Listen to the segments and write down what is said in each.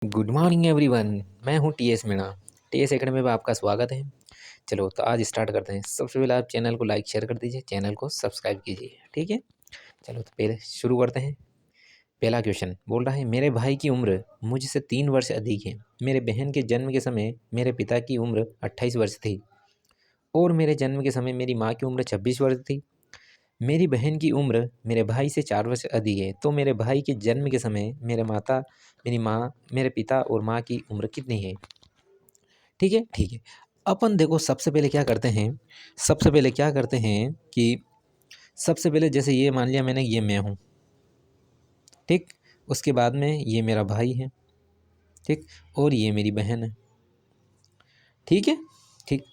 Good morning everyone. मैं हूं TS Meena. TS academy में आपका स्वागत है। चलो तो आज स्टार्ट करते हैं। सबसे पहले आप चैनल को लाइक शेयर कर दीजिए, चैनल को सब्सक्राइब कीजिए, ठीक है। चलो तो पहले शुरू करते हैं। पहला क्वेश्चन बोल रहा है, मेरे भाई की उम्र मुझसे 3 वर्ष अधिक है। मेरे बहन के जन्म के समय मेरे पिता की उम्र 28 वर्ष थी और मेरे जन्म के समय मेरी माँ की उम्र 26 वर्ष थी। मेरी बहन की उम्र मेरे भाई से 4 वर्ष अधिक है, तो मेरे भाई के जन्म के समय मेरी माँ, मेरे पिता और माँ की उम्र कितनी है? ठीक है, ठीक है। अपन देखो सबसे पहले क्या करते हैं, कि सबसे पहले जैसे ये मान लिया मैंने, ये मैं हूँ, ठीक। उसके बाद में ये मेरा भाई है, ठीक, और ये मेरी बहन है, ठीक है, ठीक।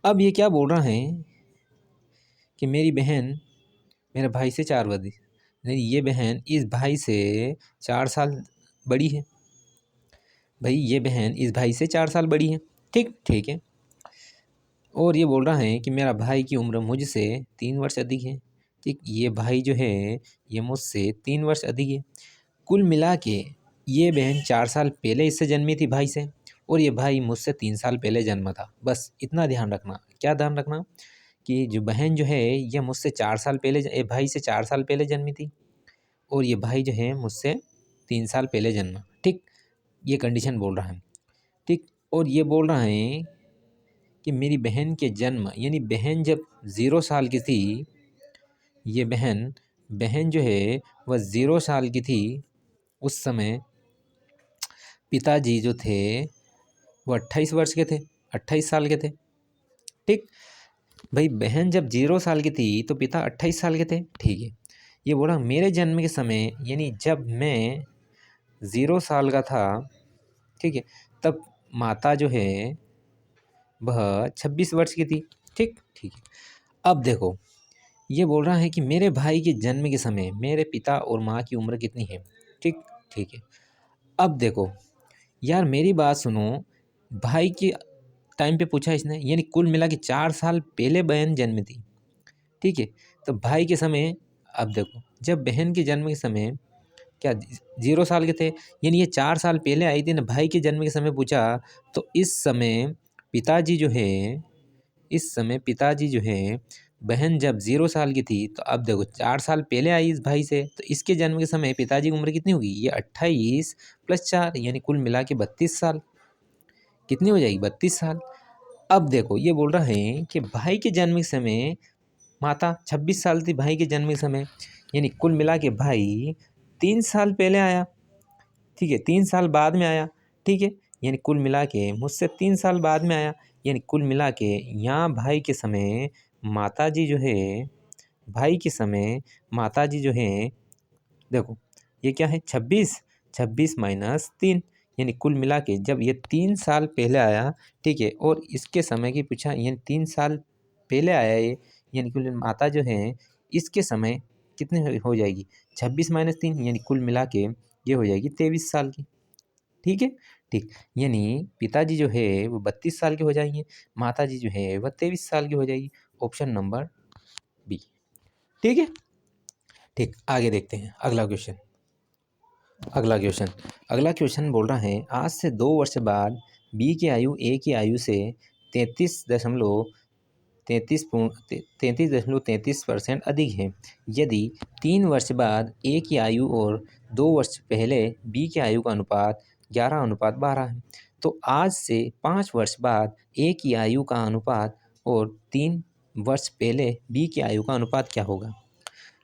अब ये क्या बोल रहा है कि मेरी बहन मेरे भाई से 4 वर्ष, नहीं, ये बहन इस भाई से 4 साल बड़ी है। भाई ये बहन इस भाई से 4 साल बड़ी है, ठीक, ठीक है। और ये बोल रहा है कि मेरा भाई की उम्र मुझसे 3 वर्ष अधिक है, ठीक। ये भाई जो है ये मुझसे 3 वर्ष अधिक है। कुल मिला के ये बहन 4 साल पहले इससे जन्मी थी भाई से, और ये भाई मुझसे 3 साल पहले जन्मा था। बस इतना ध्यान रखना। क्या ध्यान रखना? कि जो बहन जो है ये मुझसे 4 साल पहले, ये भाई से 4 साल पहले जन्मी थी, और ये भाई जो है मुझसे 3 साल पहले जन्मा, ठीक। ये कंडीशन बोल रहा है, ठीक। और ये बोल रहा है कि मेरी बहन के जन्म, यानी बहन जब 0 साल की थी, ये बहन बहन जो है वह 0 साल की थी, उस समय पिताजी जो थे वो 28 वर्ष के थे, 28 साल के थे, ठीक। भाई बहन जब 0 साल की थी तो पिता 28 साल के थे, ठीक है। ये बोला मेरे जन्म के समय, यानी जब मैं 0 साल का था, ठीक है, तब माता जो है वह 26 वर्ष की थी, ठीक, ठीक है। अब देखो ये बोल रहा है कि मेरे भाई के जन्म के समय मेरे पिता और माँ की उम्र कितनी है, ठीक, ठीक है। अब देखो यार मेरी बात सुनो, भाई के टाइम पे पूछा इसने, यानी कुल मिला के 4 साल पहले बहन जन्म थी, ठीक है। तो भाई के समय, अब देखो जब बहन के जन्म के समय क्या 0 साल के थे, यानी ये 4 साल पहले आई थी ना। भाई के जन्म के समय पूछा तो इस समय पिताजी जो है, बहन जब 0 साल की थी, तो अब देखो 4 साल पहले आई इस भाई से, तो इसके जन्म के समय पिताजी की उम्र कितनी होगी? ये 28 + 4, यानी कुल मिला के 32 साल। कितनी हो जाएगी? 32 साल। अब देखो ये बोल रहा है कि भाई के जन्म के समय माता 26 साल थी, भाई के जन्म के समय, यानी कुल मिला के भाई 3 साल पहले आया, ठीक है, 3 साल बाद में आया, ठीक है। यानी कुल मिला के मुझसे 3 साल बाद में आया, यानी कुल मिला के यहाँ भाई के समय माता जी जो है, भाई के समय माता जी जो है, देखो ये क्या है, 26, 26 - 3, यानी कुल मिला के जब ये 3 साल पहले आया, ठीक है, और इसके समय की पूछा, यानी 3 साल पहले आया ये, यानी कुल माता जो है इसके समय कितने हो जाएगी? 26 - 3, यानी कुल मिला के ये हो जाएगी 23 साल की, ठीक है, ठीक। यानी पिताजी जो है वो 32 साल के हो जाएंगे, माता जी जो है वह 23 साल की हो जाएगी। ऑप्शन नंबर बी, ठीक है, ठीक। आगे देखते हैं अगला क्वेश्चन बोल रहा है, आज से 2 वर्ष बाद बी की आयु ए की आयु से 33.33% अधिक है। यदि 3 वर्ष बाद ए की आयु और 2 वर्ष पहले बी की आयु का अनुपात 11:12 है, तो आज से 5 वर्ष बाद ए की आयु का अनुपात और 3 वर्ष पहले बी की आयु का अनुपात क्या होगा?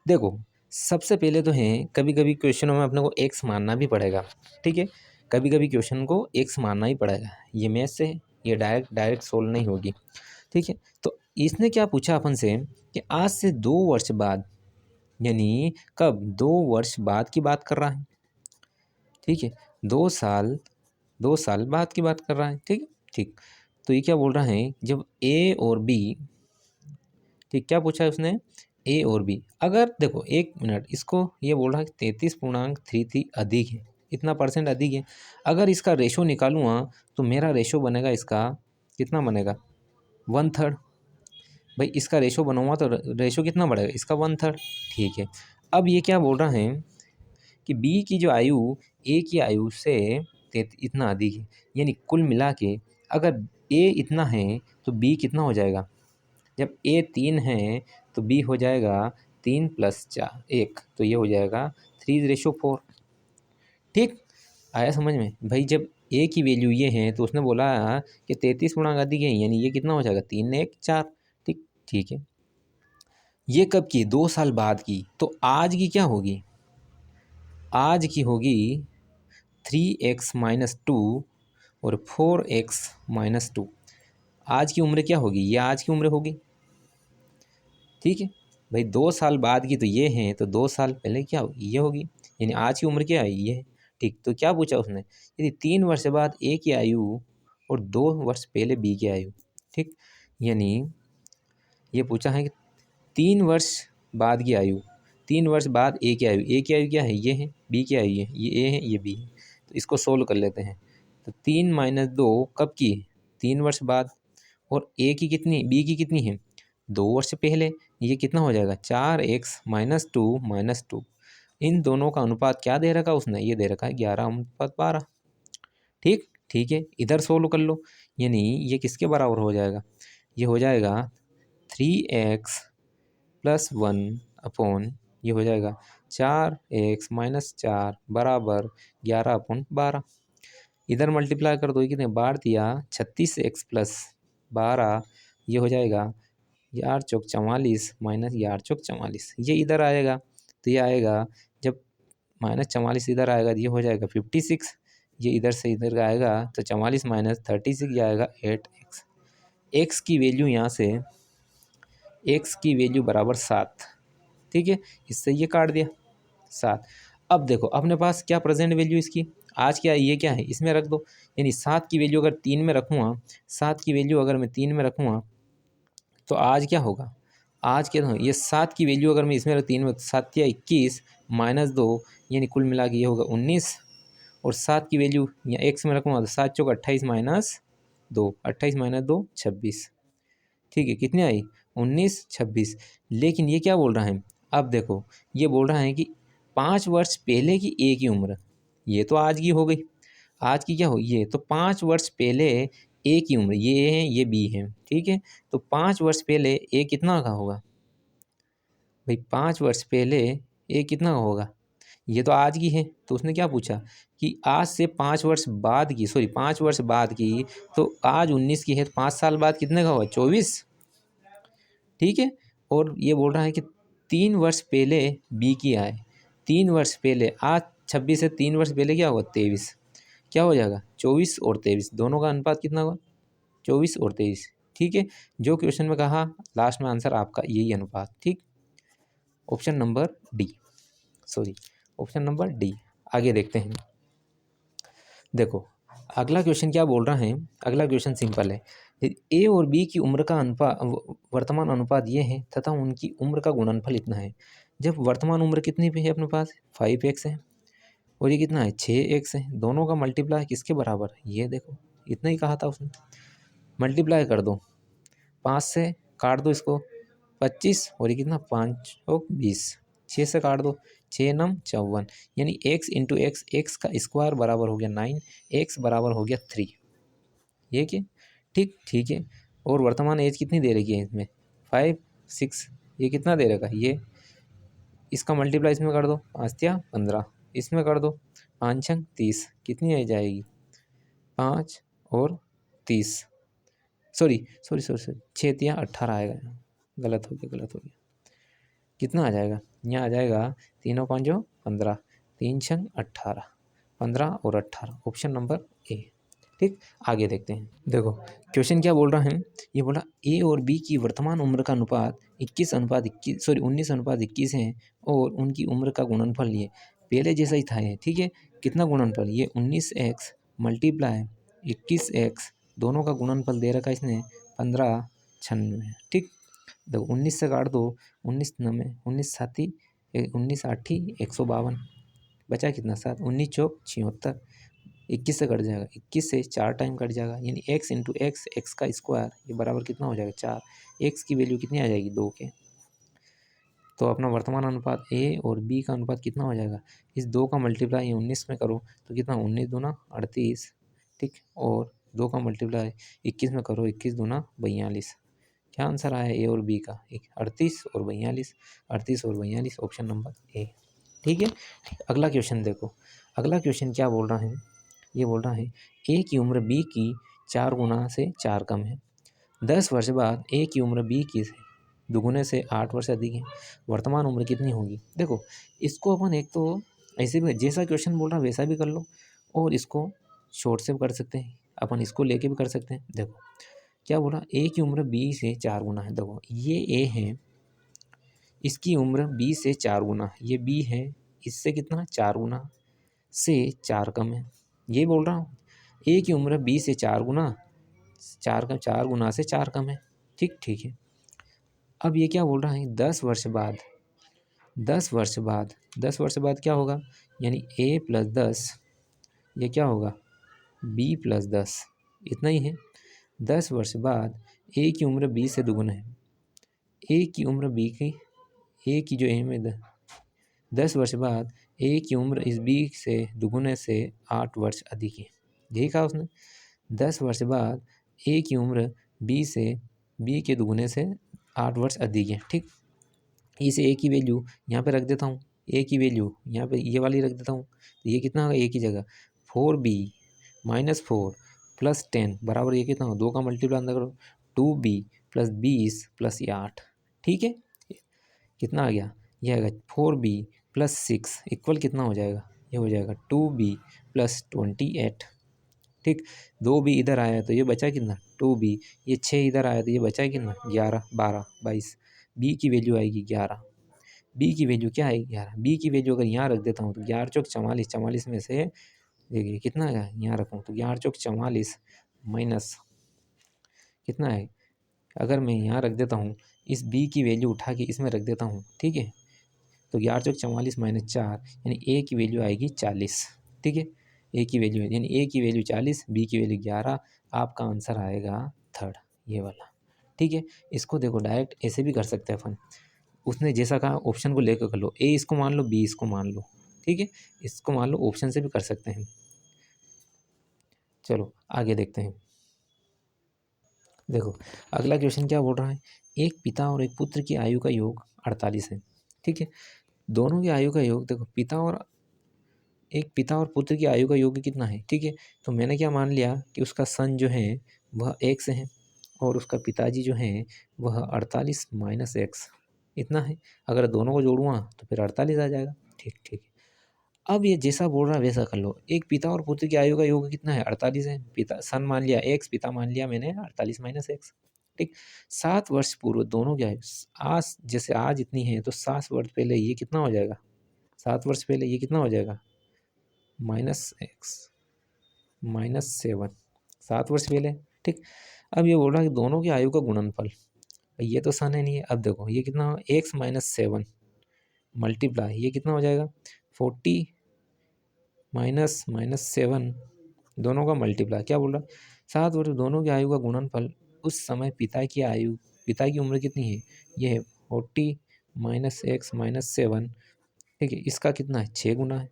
देखो सबसे पहले तो है, कभी कभी क्वेश्चनों में अपने को एक्स मानना भी पड़ेगा, ठीक है। कभी कभी क्वेश्चन को एक्स मानना ही पड़ेगा, ये मैथ से ये डायरेक्ट सोल्व नहीं होगी, ठीक है। तो इसने क्या पूछा अपन से कि आज से 2 वर्ष बाद, यानी कब? 2 वर्ष बाद की बात कर रहा है, ठीक है। 2 साल बाद की बात कर रहा है, ठीक है, ठीक। तो ये क्या बोल रहा है, जब ए और बी, ठीक, क्या पूछा है उसने? ए और बी। अगर देखो 1 मिनट, इसको ये बोल रहा है 33.33 अधिक है, इतना परसेंट अधिक है। अगर इसका रेशो निकालूँगा तो मेरा रेशो बनेगा, इसका कितना बनेगा? 1/3। भाई इसका रेशो बनाऊँगा तो रेशो कितना बढ़ेगा? इसका 1/3, ठीक है। अब ये क्या बोल रहा है कि बी की जो आयु ए की आयु से इतना अधिक है, यानी कुल मिला के अगर ए इतना है तो बी कितना हो जाएगा। जब ए 3 है तो बी हो जाएगा 3 + 4 1, तो ये हो जाएगा 3:4। ठीक, आया समझ में भाई। जब ए की वैल्यू ये है तो उसने बोला कि 33 गुणा अधिक है, यानी ये कितना हो जाएगा 3 1 4। ठीक, ठीक है। ये कब की, 2 साल बाद की, तो आज की क्या होगी, आज की होगी 3x-2 और 4x-2। आज की उम्र क्या होगी, ये आज की उम्र होगी। ठीक है भाई, 2 साल बाद की तो ये हैं, तो 2 साल पहले क्या होगी, ये होगी, यानी आज की उम्र क्या है, ये है। ठीक, तो क्या पूछा उसने, यदि 3 वर्ष बाद ए की आयु और 2 वर्ष पहले बी की आयु। ठीक, यानी ये पूछा है कि 3 वर्ष बाद की आयु, 3 वर्ष बाद ए की आयु, ए की आयु क्या है, ये है, बी की आयु ये ए है, ये बी है। तो इसको सोल्व कर लेते हैं। तो 3 - 2 कब की, 3 वर्ष बाद, और ए की कितनी, बी की कितनी है, 2 वर्ष पहले। ये कितना हो जाएगा 4x-2 - 2। इन दोनों का अनुपात क्या दे रखा उसने, ये दे रखा है 11:12। ठीक, ठीक है, इधर सोल्व कर लो, यानी ये किसके बराबर हो जाएगा, ये हो जाएगा 3x+1 ये हो जाएगा 4x-4 बराबर 11/12। इधर मल्टीप्लाई कर दो, ये कितने बार दिया, 36x+12 ये हो जाएगा 11 चौक 44 माइनस 11 चौक 44। ये इधर आएगा तो ये आएगा, जब -44 इधर आएगा तो ये हो जाएगा 56। ये इधर से इधर आएगा तो 44 - 36 ये आएगा 8x। एक्स की वैल्यू यहाँ से, एक्स की वैल्यू बराबर 7। ठीक है, इससे ये काट दिया 7। अब देखो अपने पास क्या प्रेजेंट वैल्यू इसकी, आज क्या है, ये क्या है, इसमें रख दो। यानी 7 की वैल्यू अगर 3 में रखूँगा, 7 की वैल्यू अगर मैं 3 में रखूँगा तो आज क्या होगा, आज क्या होगा, ये 7 की वैल्यू अगर मैं इसमें 3 में, 7 या 21 - 2 यानी कुल मिला के ये होगा 19। और 7 की वैल्यू या एक्स में रखूँगा तो 7 चौक 28 - 2, 28 - 2 26। ठीक है, कितनी आई 19 26। लेकिन ये क्या बोल रहा है, अब देखो ये बोल रहा है कि 5 वर्ष पहले की ए की उम्र, ये तो आज की हो गई, आज की क्या हो, ये तो 5 वर्ष पहले ए की उम्र, ये है ये बी है। ठीक है, तो 5 वर्ष पहले ए कितना का होगा भाई, 5 वर्ष पहले ए कितना का होगा, ये तो आज की है। तो उसने क्या पूछा कि आज से 5 वर्ष बाद की, सॉरी 5 वर्ष बाद की, तो आज 19 की है, तो 5 साल बाद कितने का होगा 24। ठीक है, और ये बोल रहा है कि 3 वर्ष पहले बी की आए, 3 वर्ष पहले, आज 26 है, 3 वर्ष पहले क्या होगा 23। क्या हो जाएगा 24 और 23, दोनों का अनुपात कितना होगा 24 और 23। ठीक है, जो क्वेश्चन में कहा लास्ट में आंसर आपका यही अनुपात। ठीक, option number D, sorry option number D. आगे देखते हैं, देखो अगला क्वेश्चन क्या बोल रहा है। अगला क्वेश्चन सिंपल है, ए और बी की उम्र का अनुपात, वर्तमान अनुपात ये है तथा उनकी उम्र का गुणनफल इतना है। जब वर्तमान उम्र कितनी पे है अपने पास 5x है, और ये कितना है 6x है, दोनों का मल्टीप्लाई किसके बराबर है, ये देखो इतना ही कहा था उसने। मल्टीप्लाई कर दो, 5 से काट दो इसको 25, और ये कितना 5 और 20, 6 से काट दो 6 9 54, यानी x इंटू एक्स, एक्स का स्क्वायर बराबर हो गया 9, x बराबर हो गया 3। ये क्या, ठीक, ठीक है। और वर्तमान एज कितनी दे रखी है इसमें 5 6, ये कितना दे रखा है, ये इसका मल्टीप्लाई इसमें कर दो, 5 या 15, इसमें कर दो 5 छंग 30, कितनी आ जाएगी 5 और 30, सॉरी सॉरी सॉरी सॉरी 6 या 18 आएगा, गलत हो गया, गलत हो गया। कितना आ जाएगा, यहाँ आ जाएगा 3 और 5 15, 3 छंग 18, 15 और 18, ऑप्शन नंबर ए। ठीक, आगे देखते हैं, देखो क्वेश्चन क्या बोल रहा है। ये बोला ए और बी की वर्तमान उम्र का अनुपात 19:21 है, और उनकी उम्र का गुणनफल ये पहले जैसा ही था है। ठीक है, कितना गुणनफल, ये 19x मल्टीप्लाई 21x, दोनों का गुणनफल दे रखा है इसने 1596। ठीक, देखो 19 से काट दो, 19 9 19 7 19 8 152, बचा कितना 7, 19 चौक 76, 21 से कट जाएगा, 21 से 4 टाइम कट जाएगा, यानी x इंटू एक्स, एक्स का स्क्वायर, ये बराबर कितना हो जाएगा 4। x की वैल्यू कितनी आ जाएगी 2 के। तो अपना वर्तमान अनुपात ए और बी का अनुपात कितना हो जाएगा, इस 2 का मल्टीप्लाई 19 में करो तो कितना 19 दूना 38, ठीक, और 2 का मल्टीप्लाई 21 में करो 21 दूना 42। क्या आंसर आया ए और बी का, 38 और 42, 38 और 42 ऑप्शन नंबर ए। ठीक है, अगला क्वेश्चन देखो, अगला क्वेश्चन क्या बोल रहा है, ये बोल रहा है ए की उम्र बी की 4 गुना से 4 कम है, 10 वर्ष बाद ए की उम्र बी की दुगुने से 8 वर्ष अधिक है, वर्तमान उम्र कितनी होगी। देखो इसको अपन एक तो ऐसे भी जैसा क्वेश्चन बोल रहा है वैसा भी कर लो, और इसको शॉर्ट से भी कर सकते हैं, अपन इसको लेके भी कर सकते हैं। देखो क्या बोला, ए की उम्र बी से 4 गुना है, देखो ये ए है, इसकी उम्र बी से 4 गुना, ये बी है, इससे कितना 4 गुना से 4 कम है, ये बोल रहा हूँ। ए की उम्र बी से 4 गुना 4 गुना से 4 कम है, ठीक है। अब ये क्या बोल रहा है, 10 वर्ष बाद, 10 वर्ष बाद, 10 वर्ष बाद क्या होगा, यानी ए प्लस 10, ये क्या होगा बी प्लस 10, इतना ही है। 10 वर्ष बाद ए की उम्र बी से दुगुना है, ए की उम्र बी की, ए की जो एम है 10 वर्ष बाद ए की उम्र इस बी से दुगुने से 8 वर्ष अधिक है, यही कहा उसने। 10 वर्ष बाद ए की उम्र बी से बी के दुगुने से 8 वर्ष अधिक है, ठीक। इस ए की वैल्यू यहाँ पे रख देता हूँ, ए की वैल्यू यहाँ पे ये वाली रख देता हूँ, तो ये कितना होगा ए की जगह 4b माइनस 4 प्लस 10 बराबर ये कितना हो, 2 का मल्टीप्लाई अंदर करो 2b प्लस 20 प्लस ये 8, ठीक है। कितना आ गया, ये आएगा 4b प्लस 6 इक्वल कितना हो जाएगा, ये हो जाएगा 2b प्लस 28, ठीक। 2b इधर आया तो ये बचा कितना 2b, ये 6 इधर आया तो ये बचा कितना 11 12 22, b की वैल्यू आएगी 11, b की वैल्यू क्या आएगी 11, b की वैल्यू अगर यहाँ रख देता हूँ तो 11 चौक 44, 44 में से देखिए कितना है यहाँ रखूँ तो 11 चौक 44 माइनस कितना है, अगर मैं यहाँ रख देता हूँ इस b की वैल्यू उठा के इसमें रख देता हूँ, ठीक है, तो 11 चौक 44 माइनस 4 यानी ए की वैल्यू आएगी 40, ठीक है। ए की वैल्यू यानी ए की वैल्यू 40, बी की वैल्यू 11, आपका आंसर आएगा थर्ड, ये वाला, ठीक है। इसको देखो डायरेक्ट ऐसे भी कर सकते हैं अपन, उसने जैसा कहा ऑप्शन को लेकर कर लो, ए इसको मान लो बी इसको मान लो, ठीक है, इसको मान लो, ऑप्शन से भी कर सकते हैं। चलो आगे देखते हैं। देखो अगला क्वेश्चन क्या बोल रहा है, एक पिता और एक पुत्र की आयु का योग 48 है, ठीक है। दोनों की आयु का योग देखो, एक पिता और पुत्र की आयु का योग कितना है, ठीक है। तो मैंने क्या मान लिया कि उसका सन जो है वह x है और उसका पिताजी जो है वह 48 माइनस एक्स इतना है। अगर दोनों को जोड़ूँगा तो फिर 48 आ जाएगा, ठीक है। अब ये जैसा बोल रहा है वैसा कर लो, एक पिता और पुत्र की आयु का योग कितना है 48 है, पिता सन मान लिया x, पिता मान लिया मैंने 48 माइनस एक्स, ठीक। 7 वर्ष पूर्व दोनों की आयु आज, जैसे आज इतनी है तो 7 वर्ष पहले ये कितना हो जाएगा, 7 वर्ष पहले ये कितना हो जाएगा माइनस एक्स माइनस 7, 7 वर्ष पहले, ठीक। अब ये बोल रहा है कि दोनों की आयु का गुणनफल, ये तो सन है नहीं है, अब देखो ये कितना हो एक्स माइनस 7 मल्टीप्लाई ये कितना हो जाएगा 40 माइनस माइनस 7 दोनों का मल्टीप्लाई, क्या बोल रहा है 7 वर्ष दोनों की आयु का गुणनफल, उस समय पिता की उम्र कितनी है, ये है 40 माइनस एक्स माइनस 7, ठीक है, इसका कितना है 6 गुना है,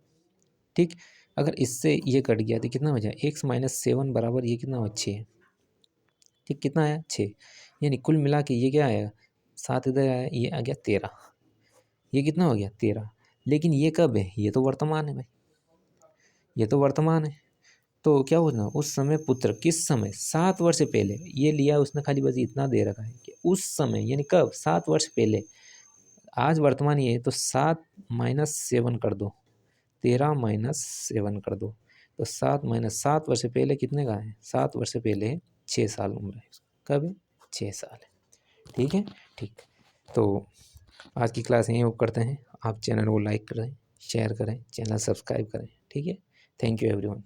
ठीक। अगर इससे ये कट गया तो कितना हो जाए एक्स माइनस 7 बराबर ये कितना हो 6, ठीक, कितना आया 6, यानी कुल मिला के ये क्या आएगा 7 इधर आया, ये आ गया 13, ये कितना हो गया 13। लेकिन ये कब है, ये तो वर्तमान है भाई, ये तो वर्तमान है। तो क्या होना उस समय पुत्र किस समय 7 वर्ष पहले, ये लिया उसने खाली बस इतना दे रखा है कि उस समय यानी कब 7 वर्ष पहले, आज वर्तमान ये है तो 7 माइनस 7 कर दो, 13 माइनस 7 कर दो, तो 7 माइनस 7 वर्ष पहले कितने का है 7 वर्ष पहले 6 साल उम्र है, कब है 6 साल है, ठीक है, ठीक। तो आज की क्लास यहीं करते हैं, आप चैनल को लाइक करें, शेयर करें, चैनल सब्सक्राइब करें, ठीक है। Thank you everyone.